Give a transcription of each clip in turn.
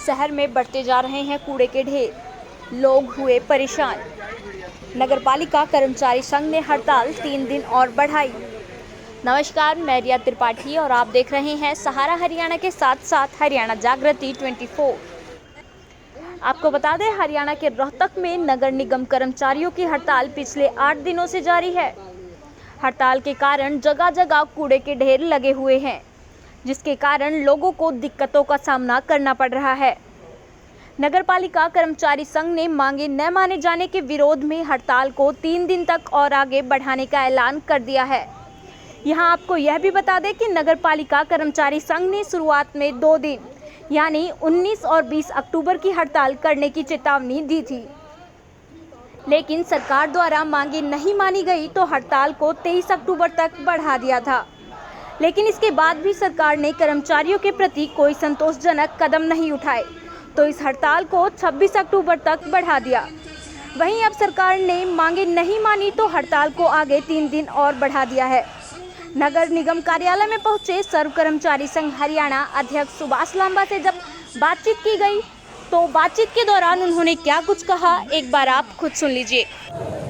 शहर में बढ़ते जा रहे हैं कूड़े के ढेर, लोग हुए परेशान। नगरपालिका कर्मचारी संघ ने हड़ताल 3 दिन और बढ़ाई। नमस्कार, मैं रिया त्रिपाठी और आप देख रहे हैं सहारा हरियाणा के साथ साथ हरियाणा जागृति 24। आपको बता दें, हरियाणा के रोहतक में नगर निगम कर्मचारियों की हड़ताल पिछले 8 दिनों से जारी है। हड़ताल के कारण जगह जगह कूड़े के ढेर लगे हुए हैं, जिसके कारण लोगों को दिक्कतों का सामना करना पड़ रहा है। नगरपालिका कर्मचारी संघ ने मांगे न माने जाने के विरोध में हड़ताल को 3 दिन तक और आगे बढ़ाने का ऐलान कर दिया है। यहां आपको यह भी बता दें कि नगरपालिका कर्मचारी संघ ने शुरुआत में 2 दिन यानी 19 और 20 अक्टूबर की हड़ताल करने की चेतावनी दी थी, लेकिन सरकार द्वारा मांगे नहीं मानी गई तो हड़ताल को 23 अक्टूबर तक बढ़ा दिया था। लेकिन इसके बाद भी सरकार ने कर्मचारियों के प्रति कोई संतोषजनक कदम नहीं उठाए, तो इस हड़ताल को 26 अक्टूबर तक बढ़ा दिया। वहीं अब सरकार ने मांगे नहीं मानी तो हड़ताल को आगे 3 दिन और बढ़ा दिया है। नगर निगम कार्यालय में पहुंचे सर्व कर्मचारी संघ हरियाणा अध्यक्ष सुभाष लांबा से जब बातचीत की गई तो बातचीत के दौरान उन्होंने क्या कुछ कहा, एक बार आप खुद सुन लीजिए।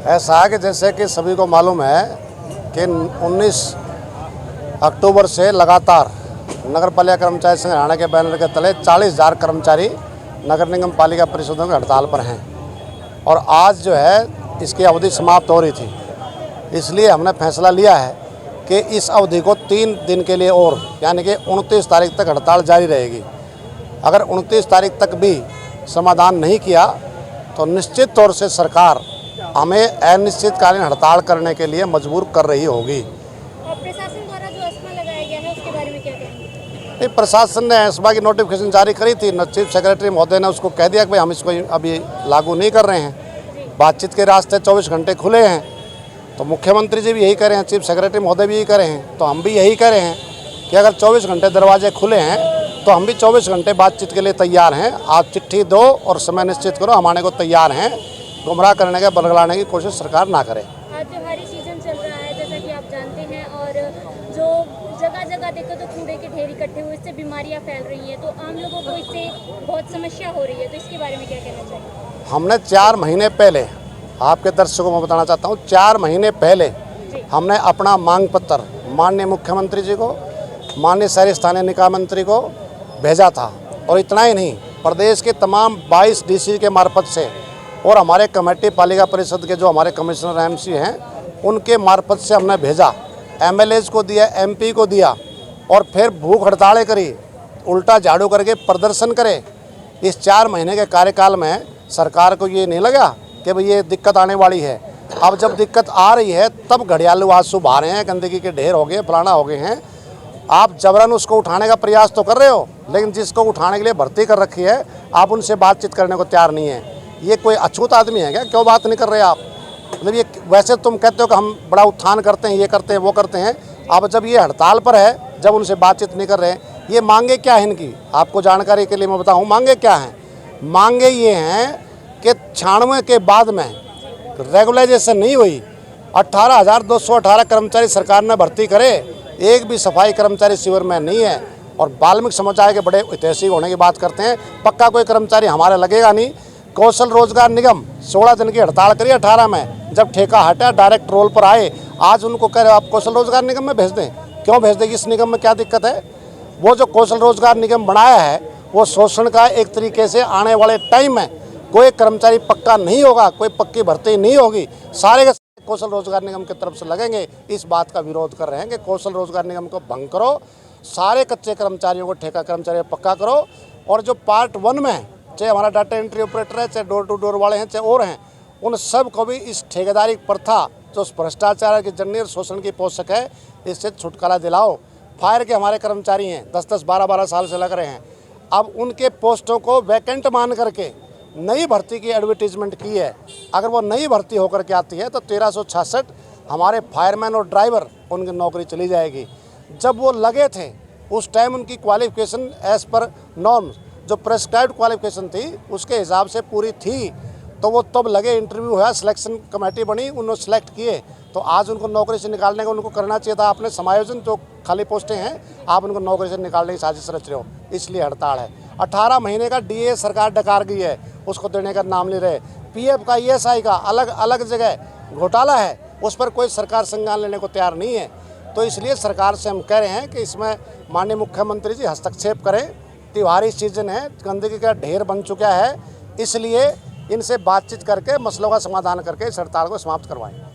ऐसा है कि जैसे कि सभी को मालूम है कि 19 अक्टूबर से लगातार नगरपालिका कर्मचारी संघ हरियाणा के बैनर के तले 40,000 कर्मचारी नगर निगम पालिका परिषदों की हड़ताल पर हैं और आज जो है इसकी अवधि समाप्त हो रही थी। इसलिए हमने फैसला लिया है कि इस अवधि को 3 दिन के लिए और यानी कि 29 तारीख तक हड़ताल जारी रहेगी। अगर 29 तारीख तक भी समाधान नहीं किया तो निश्चित तौर से सरकार हमें अनिश्चितकालीन हड़ताल करने के लिए मजबूर कर रही होगी। और प्रशासन द्वारा जो एस्मा लगाया गया है उसके बारे में क्या कहेंगे? प्रशासन ने एस्मा की नोटिफिकेशन जारी करी थी। चीफ सेक्रेटरी महोदय ने उसको कह दिया कि भाई हम इसको अभी लागू नहीं कर रहे हैं। बातचीत के रास्ते 24 घंटे खुले हैं, तो मुख्यमंत्री जी भी यही कह रहे हैं, चीफ सेक्रेटरी महोदय भी यही कह रहे हैं, तो हम भी यही कह रहे हैं कि अगर 24 घंटे दरवाजे खुले हैं तो हम भी 24 घंटे बातचीत के लिए तैयार हैं। आप चिट्ठी दो और समय निश्चित करो, हम आने को तैयार हैं। गुमराह करने का बरगलाने की कोशिश सरकार ना करे। आज त्योहारी सीजन चल रहा है, जैसा कि आप जानते हैं, और जो जगह जगह देखो तो कूड़े के ढेर इकट्ठे हुए, इससे बीमारियां फैल रही हैं, तो आम लोगों को इससे बहुत समस्या हो रही है, तो इसके बारे में क्या कहना चाहिए? हमने 4 महीने पहले, आपके दर्शकों को मैं बताना चाहता हूँ, 4 महीने पहले हमने अपना मांग पत्र माननीय मुख्यमंत्री जी को, माननीय शहरी स्थानीय निकाय मंत्री को भेजा था। और इतना ही नहीं, प्रदेश के तमाम 22 डीसी के मार्फत से और हमारे कमेटी पालिका परिषद के जो हमारे कमिश्नर एमसी हैं उनके मार्फत से हमने भेजा, एमएलएज को दिया, एमपी को दिया, और फिर भूख हड़तालें करी, उल्टा झाड़ू करके प्रदर्शन करे। इस 4 महीने के कार्यकाल में सरकार को ये नहीं लगा कि भाई ये दिक्कत आने वाली है। अब जब दिक्कत आ रही है तब घड़ियालू आंसू बहा रहे हैं, गंदगी के ढेर हो गए, फलाना हो गए हैं। आप जबरन उसको उठाने का प्रयास तो कर रहे हो, लेकिन जिसको उठाने के लिए भर्ती कर रखी है आप उनसे बातचीत करने को तैयार नहीं है। ये कोई अछूत आदमी है क्या? क्यों बात नहीं कर रहे आप? मतलब ये वैसे तुम कहते हो कि हम बड़ा उत्थान करते हैं, ये करते हैं, वो करते हैं। अब जब ये हड़ताल पर है, जब उनसे बातचीत नहीं कर रहे हैं, ये मांगे क्या है इनकी? आपको जानकारी के लिए मैं बताऊँ मांगे क्या हैं। मांगे ये हैं कि 96 के बाद में रेगुलराइजेशन नहीं हुई, 18,218 कर्मचारी सरकार ने भर्ती करे, एक भी सफाई कर्मचारी शिविर में नहीं है। और वाल्मीकि समुदाय के बड़े ऐतिहासिक होने की बात करते हैं, पक्का कोई कर्मचारी हमारे लगेगा नहीं। कौशल रोजगार निगम 16 दिन की हड़ताल करी 18 में, जब ठेका हटा डायरेक्ट रोल पर आए, आज उनको कह रहे हो आप कौशल रोजगार निगम में भेज दें। क्यों भेज दें? इस निगम में क्या दिक्कत है? वो जो कौशल रोजगार निगम बनाया है वो शोषण का एक तरीके से आने वाले टाइम में कोई कर्मचारी पक्का नहीं होगा, कोई पक्की भर्ती नहीं होगी, सारे कौशल रोजगार निगम की तरफ से लगेंगे। इस बात का विरोध कर रहे हैं कि कौशल रोजगार निगम को भंग करो, सारे कच्चे कर्मचारियों को ठेका कर्मचारियों को पक्का करो। और जो पार्ट 1 में चाहे हमारा डाटा एंट्री ऑपरेटर है, चाहे डोर टू डोर वाले हैं, चाहे और हैं, उन सब को भी इस ठेकेदारी प्रथा जो भ्रष्टाचार की जन्य शोषण की पोषक है, इससे छुटकारा दिलाओ। फायर के हमारे कर्मचारी हैं, 10-10, 12-12 साल से लग रहे हैं। अब उनके पोस्टों को वैकेंट मान करके नई भर्ती की एडवर्टीजमेंट की है। अगर वो नई भर्ती होकर के आती है तो 1366 हमारे फायरमैन और ड्राइवर उनकी नौकरी चली जाएगी। जब वो लगे थे उस टाइम उनकी क्वालिफिकेशन एज़ पर नॉर्म्स, जो प्रेस्क्राइब्ड क्वालिफिकेशन थी उसके हिसाब से पूरी थी, तो वो तब लगे, इंटरव्यू हुआ, सिलेक्शन कमेटी बनी, उन्होंने सेलेक्ट किए, तो आज उनको नौकरी से निकालने का उनको करना चाहिए था। आपने समायोजन जो खाली पोस्टें हैं आप उनको नौकरी से निकालने की साजिश रच रहे हो, इसलिए हड़ताल है। 18 महीने का डीए सरकार डकार गई है, उसको देने का नाम ले रहे। पीएफ का ईएसआई का अलग अलग जगह घोटाला है, उस पर कोई सरकार संज्ञान लेने को तैयार नहीं है। तो इसलिए सरकार से हम कह रहे हैं कि इसमें माननीय मुख्यमंत्री जी हस्तक्षेप करें। त्योहारी सीजन है, गंदगी का ढेर बन चुका है, इसलिए इनसे बातचीत करके मसलों का समाधान करके इस हड़ताल को समाप्त करवाएं।